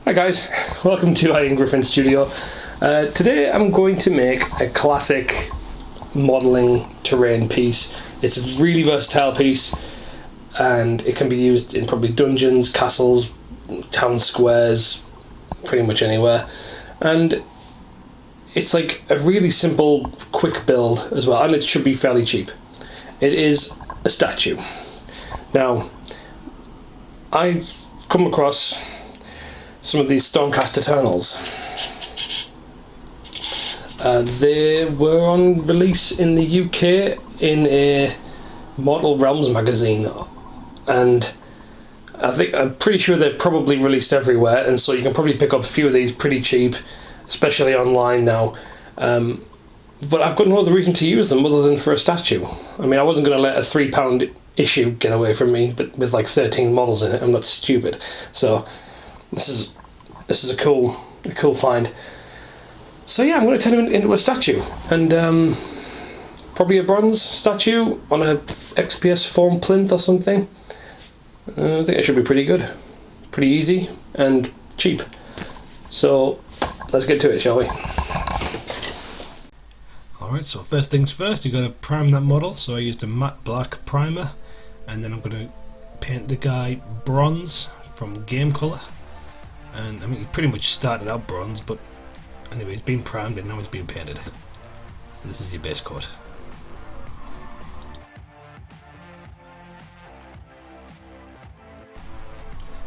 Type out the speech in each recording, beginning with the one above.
Hi guys, welcome to Ian Griffin Studio. Today I'm going to make a classic modelling terrain piece. It's a really versatile piece and it can be used in probably dungeons, castles, town squares, pretty much anywhere. And it's like a really simple, quick build as well, and it should be fairly cheap. It is a statue. Now, I've come across some of these Stormcast Eternals. They were on release in the UK in a Mortal Realms magazine, and I'm pretty sure they're probably released everywhere, and so you can probably pick up a few of these pretty cheap, especially online now. But I've got no other reason to use them other than for a statue. I mean, I wasn't going to let a £3 issue get away from me, but with like 13 models in it, I'm not stupid. So this is a cool find. So yeah, I'm going to turn him into a statue, and probably a bronze statue on a XPS foam plinth or something. I think it should be pretty good, pretty easy and cheap. So let's get to it, shall we? Alright, so first things first, you've got to prime that model. So I used a matte black primer, and then I'm going to paint the guy bronze from Game Colour. And I mean, he pretty much started out bronze, but anyway, he's been primed and now he's being painted. So this is your base coat.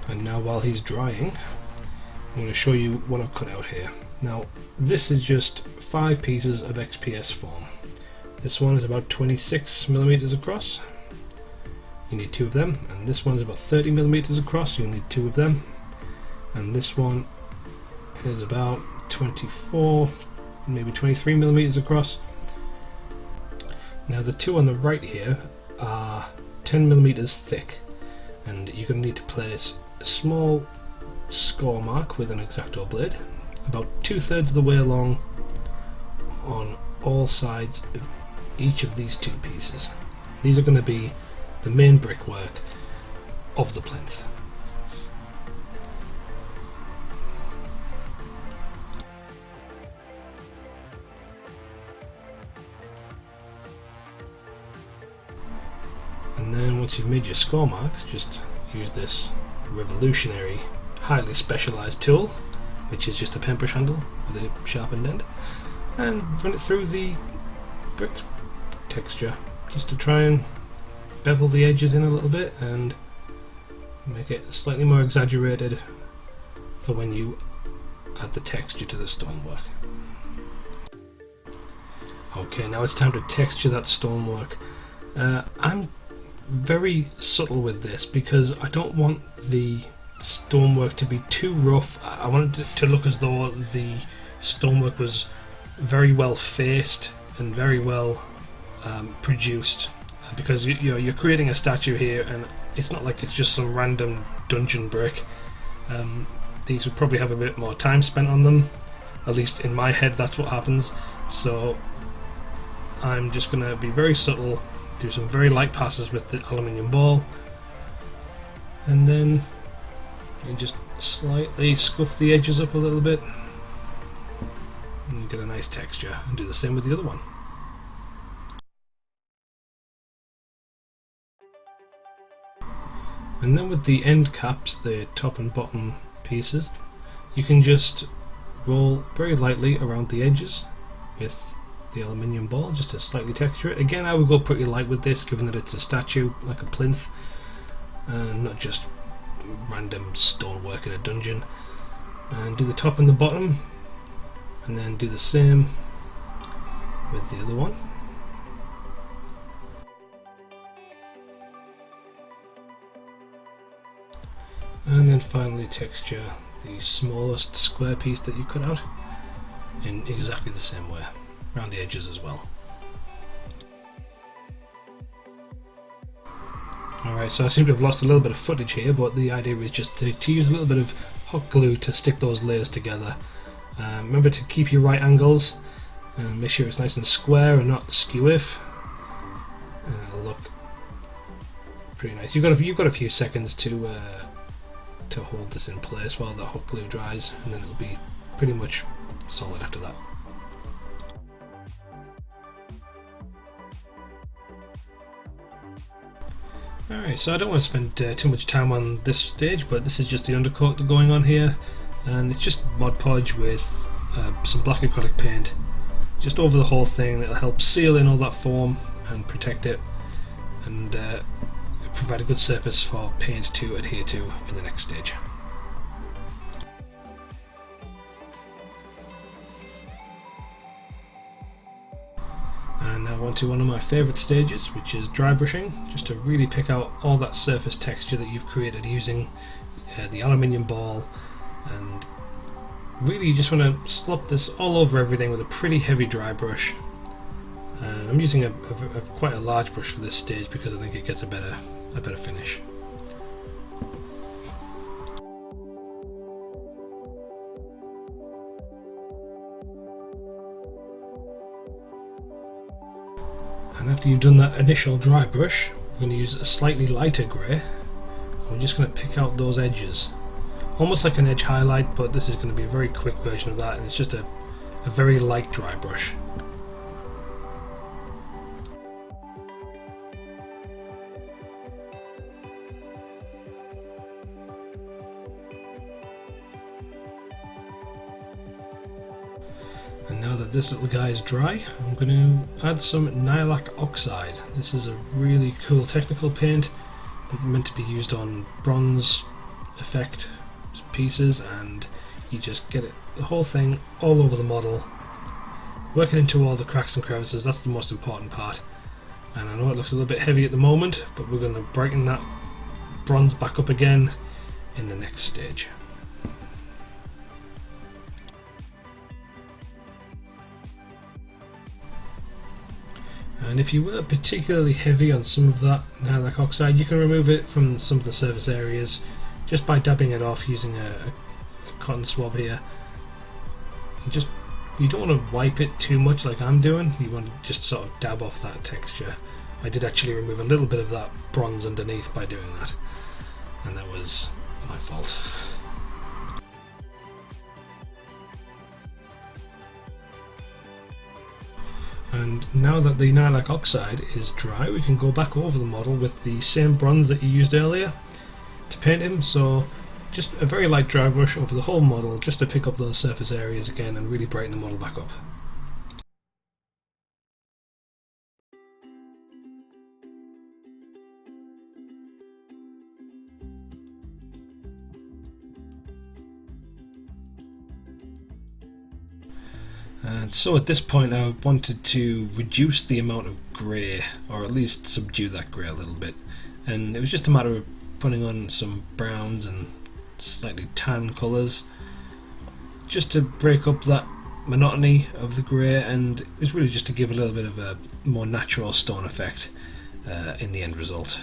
And now while he's drying, I'm going to show you what I've cut out here. Now, this is just 5 pieces of XPS foam. This one is about 26mm across. You need 2 of them. And this one is about 30mm across. You'll need 2 of them. And this one is about 24, maybe 23mm across. Now the 2 on the right here are 10mm thick, and you're going to need to place a small score mark with an X-Acto blade about 2/3 of the way along on all sides of each of these 2 pieces. These are going to be the main brickwork of the plinth. And then once you've made your score marks, just use this revolutionary, highly specialised tool, which is just a paintbrush handle with a sharpened end, and run it through the brick texture just to try and bevel the edges in a little bit and make it slightly more exaggerated for when you add the texture to the stonework. Okay, now it's time to texture that stonework. I'm very subtle with this because I don't want the stonework to be too rough. I want it to look as though the stonework was very well faced and very well produced, because you're creating a statue here, and it's not like it's just some random dungeon brick. These would probably have a bit more time spent on them, at least in my head that's what happens. So I'm just going to be very subtle, do some very light passes with the aluminium ball, and then you just slightly scuff the edges up a little bit and you get a nice texture, and do the same with the other one. And then with the end caps, the top and bottom pieces, you can just roll very lightly around the edges with the aluminium ball just to slightly texture it. Again, I would go pretty light with this, given that it's a statue, like a plinth, and not just random stonework in a dungeon. And do the top and the bottom, and then do the same with the other one. And then finally texture the smallest square piece that you cut out in exactly the same way, around the edges as well. Alright, so I seem to have lost a little bit of footage here, but the idea is just to use a little bit of hot glue to stick those layers together. Remember to keep your right angles and make sure it's nice and square and not skew-if, and it'll look pretty nice. You've got a few seconds to to hold this in place while the hot glue dries, and then it'll be pretty much solid after that. Alright, so I don't want to spend too much time on this stage, but this is just the undercoat going on here, and it's just Mod Podge with some black acrylic paint just over the whole thing. It'll help seal in all that foam and protect it, and provide a good surface for paint to adhere to in the next stage. And now on to one of my favourite stages, which is dry brushing, just to really pick out all that surface texture that you've created using the aluminium ball, and really you just want to slop this all over everything with a pretty heavy dry brush. And I'm using quite a large brush for this stage because I think it gets a better finish. And after you've done that initial dry brush, we're going to use a slightly lighter grey, and we're just going to pick out those edges, almost like an edge highlight, but this is going to be a very quick version of that, and it's just a very light dry brush. And now that this little guy is dry, I'm going to add some Nylock Oxide. This is a really cool technical paint that's meant to be used on bronze effect pieces, and you just get the whole thing all over the model, work it into all the cracks and crevices. That's the most important part. And I know it looks a little bit heavy at the moment, but we're going to brighten that bronze back up again in the next stage. And if you were particularly heavy on some of that Nylock Oxide, you can remove it from some of the surface areas just by dabbing it off using a cotton swab here. You don't want to wipe it too much like I'm doing, you want to just sort of dab off that texture. I did actually remove a little bit of that bronze underneath by doing that, and that was my fault. And now that the Nylock Oxide is dry, we can go back over the model with the same bronze that you used earlier to paint him. So just a very light dry brush over the whole model just to pick up those surface areas again and really brighten the model back up. And so at this point I wanted to reduce the amount of grey, or at least subdue that grey a little bit, and it was just a matter of putting on some browns and slightly tan colours just to break up that monotony of the grey, and it was really just to give a little bit of a more natural stone effect in the end result.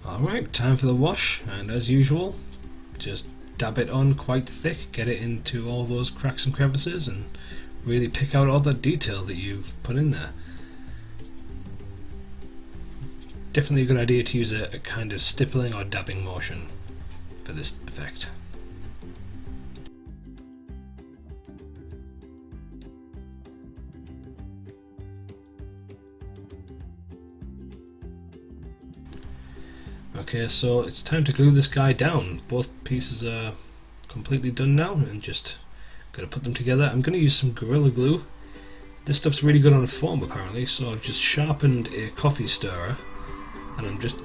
Alright, time for the wash, and as usual, just dab it on quite thick, get it into all those cracks and crevices, and really pick out all that detail that you've put in there. Definitely a good idea to use a kind of stippling or dabbing motion for this effect. Okay, so it's time to glue this guy down. Both pieces are completely done now, and just going to put them together. I'm going to use some Gorilla Glue. This stuff's really good on foam apparently, so I've just sharpened a coffee stirrer and I'm just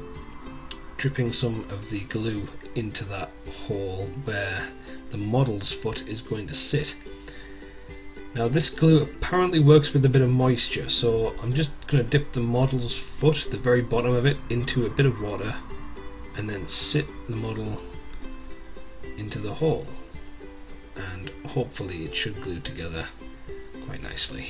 dripping some of the glue into that hole where the model's foot is going to sit. Now this glue apparently works with a bit of moisture, so I'm just going to dip the model's foot, the very bottom of it, into a bit of water and then sit the model into the hole, and hopefully it should glue together quite nicely.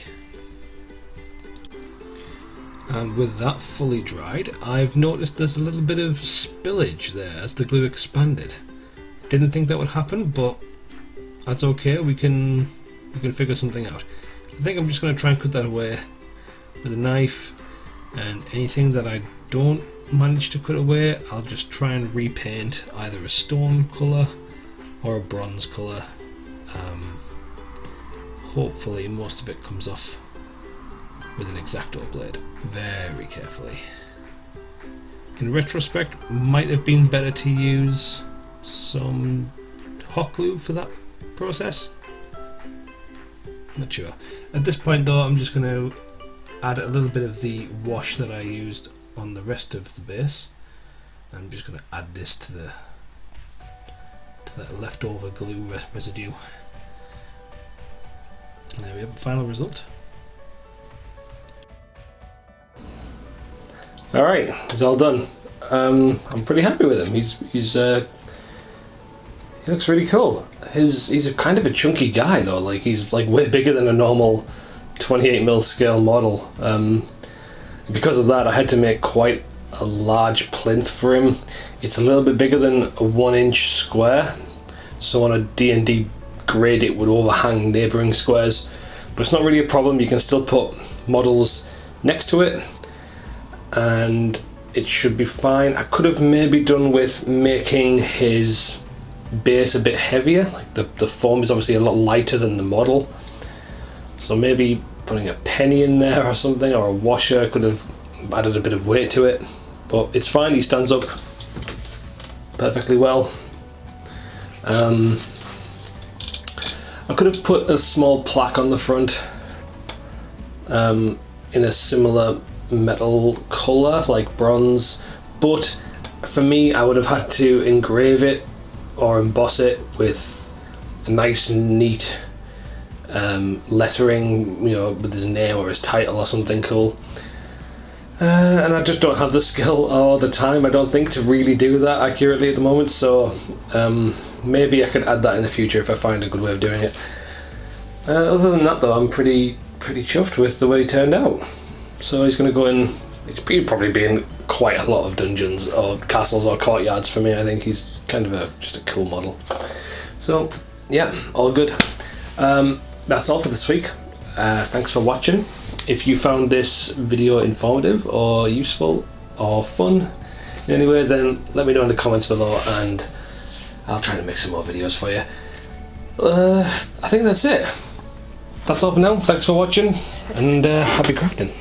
And with that fully dried, I've noticed there's a little bit of spillage there as the glue expanded. Didn't think that would happen, but that's okay, we can figure something out. I think I'm just going to try and cut that away with a knife, and anything that I don't manage to cut away, I'll just try and repaint either a stone colour or a bronze colour. Hopefully most of it comes off with an X-Acto blade very carefully. In retrospect, might have been better to use some hot glue for that process. Not sure. At this point though, I'm just going to add a little bit of the wash that I used on the rest of the base. I'm just going to add this to that leftover glue residue. And there we have a final result. Alright, it's all done. I'm pretty happy with him. He looks really cool. He's a kind of a chunky guy though. Like he's like way bigger than a normal 28mm scale model. Because of that, I had to make quite a large plinth for him. It's a little bit bigger than a 1-inch square, so on a D&D grid it would overhang neighbouring squares, but it's not really a problem. You can still put models next to it and it should be fine. I could have maybe done with making his base a bit heavier. Like the foam is obviously a lot lighter than the model, so maybe putting a penny in there or something, or a washer could have added a bit of weight to it, but it's fine. He stands up perfectly well. I could have put a small plaque on the front in a similar metal colour like bronze, but for me I would have had to engrave it or emboss it with a nice neat lettering, you know, with his name or his title or something cool. And I just don't have the skill or the time, I don't think, to really do that accurately at the moment, so maybe I could add that in the future if I find a good way of doing it. Other than that though, I'm pretty chuffed with the way it turned out. So he's going to go in, it's probably been quite a lot of dungeons or castles or courtyards for me. I think he's kind of just a cool model. So yeah, all good. That's all for this week. Thanks for watching. If you found this video informative or useful or fun in any way, then let me know in the comments below and I'll try to make some more videos for you. I think that's it. That's all for now. Thanks for watching and happy crafting.